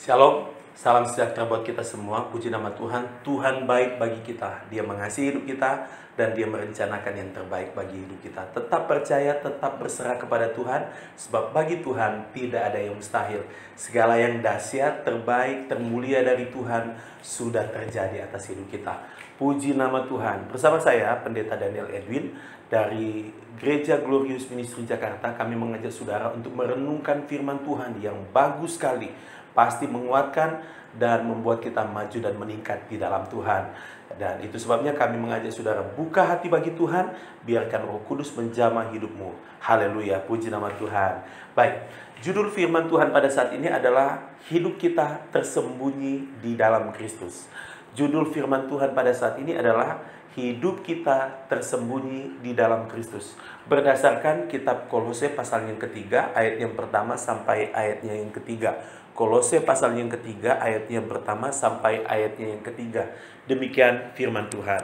Shalom, salam sejahtera buat kita semua. Puji nama Tuhan. Tuhan baik bagi kita. Dia mengasihi hidup kita dan Dia merencanakan yang terbaik bagi hidup kita. Tetap percaya, tetap berserah kepada Tuhan, sebab bagi Tuhan tidak ada yang mustahil. Segala yang dahsyat, terbaik, termulia dari Tuhan sudah terjadi atas hidup kita. Puji nama Tuhan. Bersama saya, Pendeta Daniel Edwin dari Gereja Glorious Ministry Jakarta. Kami mengajak saudara untuk merenungkan firman Tuhan yang bagus sekali, pasti menguatkan dan membuat kita maju dan meningkat di dalam Tuhan. Dan itu sebabnya kami mengajak saudara buka hati bagi Tuhan, biarkan Roh Kudus menjamah hidupmu. Haleluya, puji nama Tuhan. Baik, judul firman Tuhan pada saat ini adalah hidup kita tersembunyi di dalam Kristus. Judul firman Tuhan pada saat ini adalah hidup kita tersembunyi di dalam Kristus. Berdasarkan kitab Kolose pasal yang ketiga, ayat yang pertama sampai ayatnya yang ketiga. Kolose pasal yang ketiga, ayat yang pertama sampai ayatnya yang ketiga. Demikian firman Tuhan.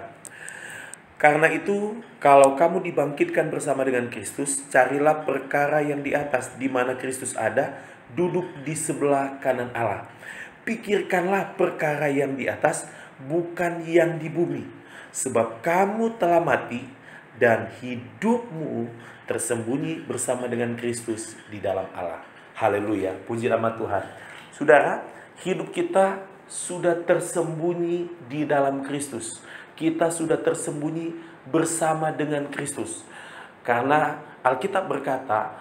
Karena itu, kalau kamu dibangkitkan bersama dengan Kristus, carilah perkara yang di atas, di mana Kristus ada, duduk di sebelah kanan Allah. Pikirkanlah perkara yang di atas, bukan yang di bumi. Sebab kamu telah mati, dan hidupmu tersembunyi bersama dengan Kristus di dalam Allah. Haleluya, puji nama Tuhan. Saudara, hidup kita sudah tersembunyi di dalam Kristus. Kita sudah tersembunyi bersama dengan Kristus. Karena Alkitab berkata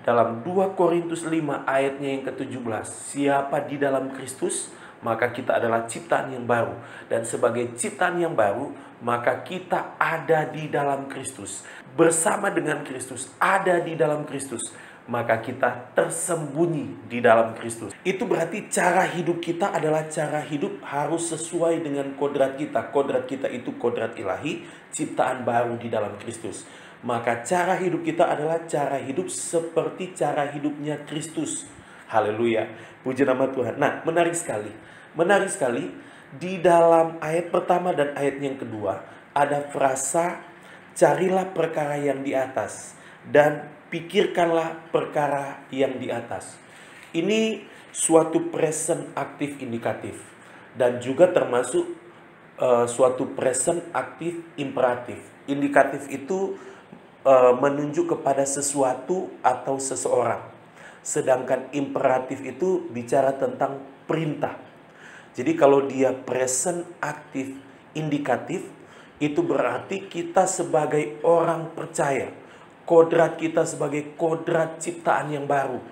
dalam 2 Korintus 5 ayatnya yang ke-17, siapa di dalam Kristus, maka kita adalah ciptaan yang baru. Dan sebagai ciptaan yang baru, maka kita ada di dalam Kristus. Bersama dengan Kristus, ada di dalam Kristus, maka kita tersembunyi di dalam Kristus. Itu berarti cara hidup kita adalah cara hidup harus sesuai dengan kodrat kita. Kodrat kita itu kodrat ilahi, ciptaan baru di dalam Kristus. Maka cara hidup kita adalah cara hidup seperti cara hidupnya Kristus. Haleluya, puji nama Tuhan. Nah, menarik sekali. Menarik sekali, di dalam ayat pertama dan ayat yang kedua ada frasa carilah perkara yang di atas dan pikirkanlah perkara yang di atas. Ini suatu present aktif indikatif dan juga termasuk suatu present aktif imperatif. Indikatif itu menunjuk kepada sesuatu atau seseorang. Sedangkan imperatif itu bicara tentang perintah. Jadi kalau dia present aktif indikatif, itu berarti kita sebagai orang percaya, kodrat kita sebagai kodrat ciptaan yang baru.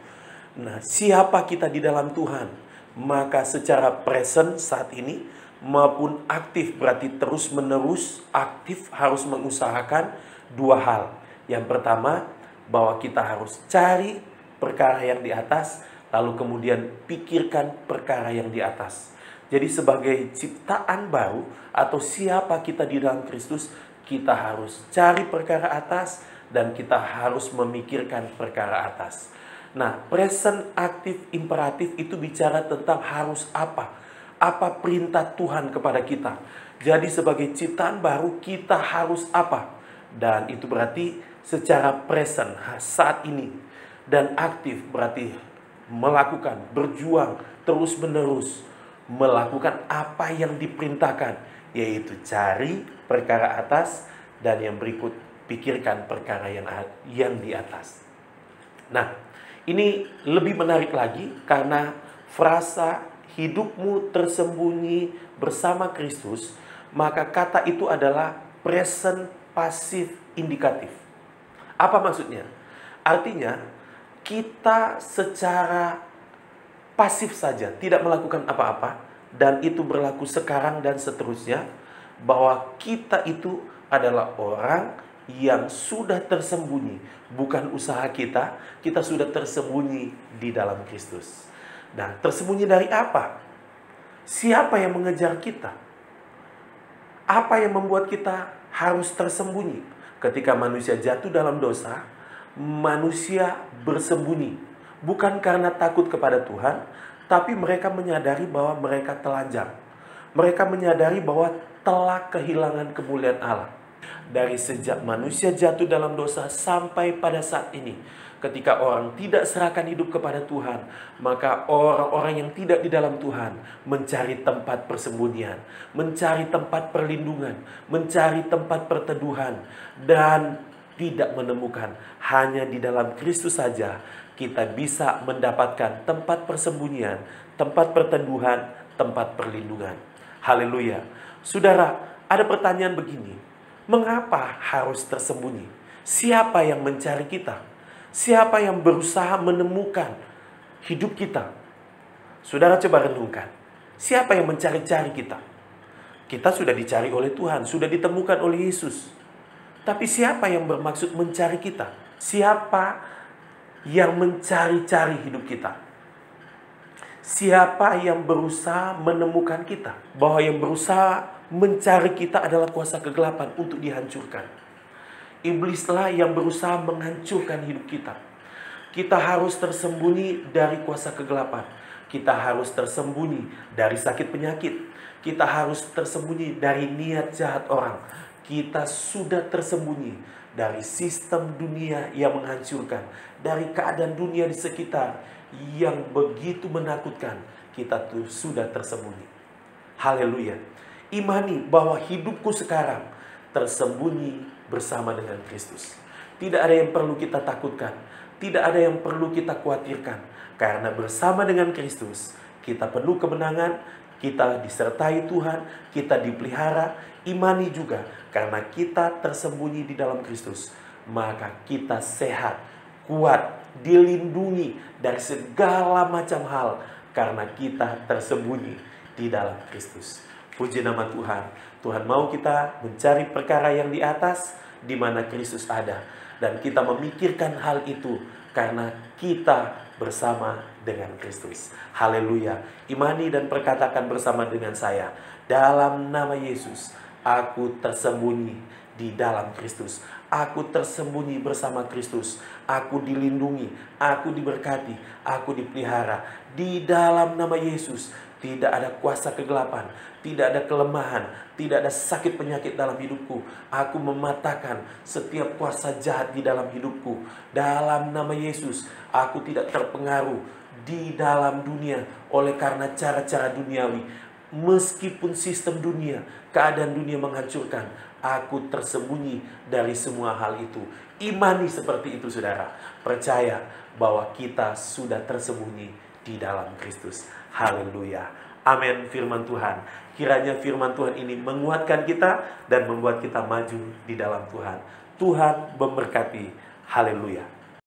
Nah, siapa kita di dalam Tuhan? Maka secara present saat ini maupun aktif, berarti terus menerus aktif, harus mengusahakan dua hal. Yang pertama, bahwa kita harus cari perkara yang di atas, lalu kemudian pikirkan perkara yang di atas. Jadi sebagai ciptaan baru atau siapa kita di dalam Kristus, kita harus cari perkara atas dan kita harus memikirkan perkara atas. Nah, present aktif imperatif itu bicara tentang harus apa? Apa perintah Tuhan kepada kita? Jadi sebagai ciptaan baru kita harus apa? Dan itu berarti secara present saat ini. Dan aktif berarti melakukan, berjuang terus menerus, melakukan apa yang diperintahkan, yaitu cari perkara atas dan yang berikut pikirkan perkara yang di atas. Nah, ini lebih menarik lagi karena frasa hidupmu tersembunyi bersama Kristus, maka kata itu adalah present pasif indikatif. Apa maksudnya? Artinya kita secara pasif saja, tidak melakukan apa-apa, dan itu berlaku sekarang dan seterusnya, bahwa kita itu adalah orang yang sudah tersembunyi. Bukan usaha kita, kita sudah tersembunyi di dalam Kristus. Nah, tersembunyi dari apa? Siapa yang mengejar kita? Apa yang membuat kita harus tersembunyi? Ketika manusia jatuh dalam dosa, manusia bersembunyi. Bukan karena takut kepada Tuhan, tapi mereka menyadari bahwa mereka telanjang. Mereka menyadari bahwa telah kehilangan kemuliaan Allah. Dari sejak manusia jatuh dalam dosa sampai pada saat ini, Ketika orang tidak serahkan hidup kepada Tuhan, maka orang-orang yang tidak di dalam Tuhan mencari tempat persembunyian, mencari tempat perlindungan, mencari tempat perteduhan, dan tidak menemukan. Hanya di dalam Kristus saja kita bisa mendapatkan tempat persembunyian, tempat perteduhan, tempat perlindungan. Haleluya. Saudara, ada pertanyaan begini. Mengapa harus tersembunyi? Siapa yang mencari kita? Siapa yang berusaha menemukan hidup kita? Saudara coba renungkan. Siapa yang mencari-cari kita? Kita sudah dicari oleh Tuhan, sudah ditemukan oleh Yesus. Tapi siapa yang bermaksud mencari kita? Siapa yang mencari-cari hidup kita? Siapa yang berusaha menemukan kita? Bahwa yang berusaha mencari kita adalah kuasa kegelapan untuk dihancurkan. Iblislah yang berusaha menghancurkan hidup kita. Kita harus tersembunyi dari kuasa kegelapan. Kita harus tersembunyi dari sakit penyakit. Kita harus tersembunyi dari niat jahat orang. Kita sudah tersembunyi dari sistem dunia yang menghancurkan, dari keadaan dunia di sekitar yang begitu menakutkan. Kita tuh sudah tersembunyi. Haleluya. Imani bahwa hidupku sekarang tersembunyi bersama dengan Kristus. Tidak ada yang perlu kita takutkan, tidak ada yang perlu kita khawatirkan, karena bersama dengan Kristus kita penuh kemenangan, kita disertai Tuhan, kita dipelihara. Imani juga, karena kita tersembunyi di dalam Kristus, maka kita sehat, kuat, dilindungi dari segala macam hal, karena kita tersembunyi di dalam Kristus. Puji nama Tuhan. Tuhan mau kita mencari perkara yang di atas, di mana Kristus ada. Dan kita memikirkan hal itu, karena kita bersama dengan Kristus. Haleluya. Imani dan perkatakan bersama dengan saya. Dalam nama Yesus, aku tersembunyi di dalam Kristus. Aku tersembunyi bersama Kristus. Aku dilindungi, aku diberkati, aku dipelihara. Di dalam nama Yesus, tidak ada kuasa kegelapan, tidak ada kelemahan, tidak ada sakit penyakit dalam hidupku. Aku mematahkan setiap kuasa jahat di dalam hidupku. Dalam nama Yesus, aku tidak terpengaruh di dalam dunia oleh karena cara-cara duniawi. Meskipun sistem dunia, keadaan dunia menghancurkan, aku tersembunyi dari semua hal itu. Imani seperti itu, saudara. Percaya bahwa kita sudah tersembunyi di dalam Kristus. Haleluya. Amin. Firman Tuhan. Kiranya firman Tuhan ini menguatkan kita dan membuat kita maju di dalam Tuhan. Tuhan memberkati. Haleluya.